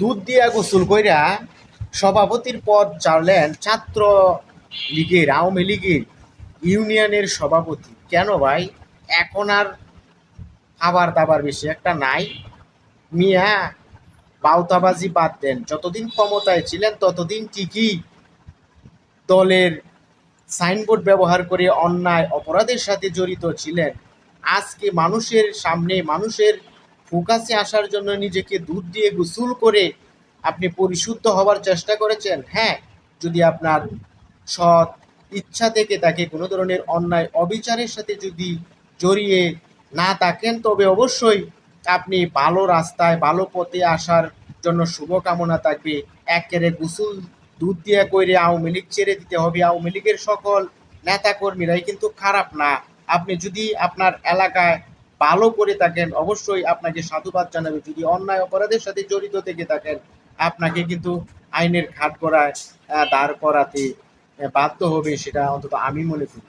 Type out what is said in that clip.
দুধ দিয়া গোসল কইরা সভাপতির পদ চাইলেন ছাত্র লীগের, আওয়ামী লীগের ইউনিয়নের সভাপতি। কেন ভাই? এখন আর খাবার দাবার বেশি একটা নাই মিয়া। বাউতাবাজি বাদ দেন, যতদিন ক্ষমতায় ছিলেন ততদিন ঠিকই দলের সাইনবোর্ড ব্যবহার করে অন্যায় অপরাধের সাথে জড়িত ছিলেন। আজকে মানুষের সামনে, মানুষের ফোকাসে আসার জন্য নিজেকে দুধ দিয়ে গোসল করে আপনি পরিশুদ্ধ হওয়ার চেষ্টা করেছেন। হ্যাঁ, যদি আপনার সৎ ইচ্ছা থেকে তাকে কোনো ধরনের অন্যায় অবিচারের সাথে যদি জড়িয়ে না থাকেন, তবে অবশ্যই আপনি ভালো রাস্তায় ভালো পথে আসার জন্য শুভকামনা থাকবে। একেবারে গোসল দুধ দিয়া কইরে আওয়ামী লীগ ছেড়ে দিতে হবে। আওয়ামী লীগের সকল নেতাকর্মীরাই কিন্তু খারাপ না। আপনি যদি আপনার এলাকায় ভালো করে থাকেন, অবশ্যই আপনাকে সাধুবাদ জানাবে। যদি অন্যায় অপরাধের সাথে জড়িত থেকে থাকেন, আপনাকে কিন্তু আইনের কাঠগড়ায় দাঁড় করাতে বাধ্য হবে, সেটা অন্তত আমি মনে করি।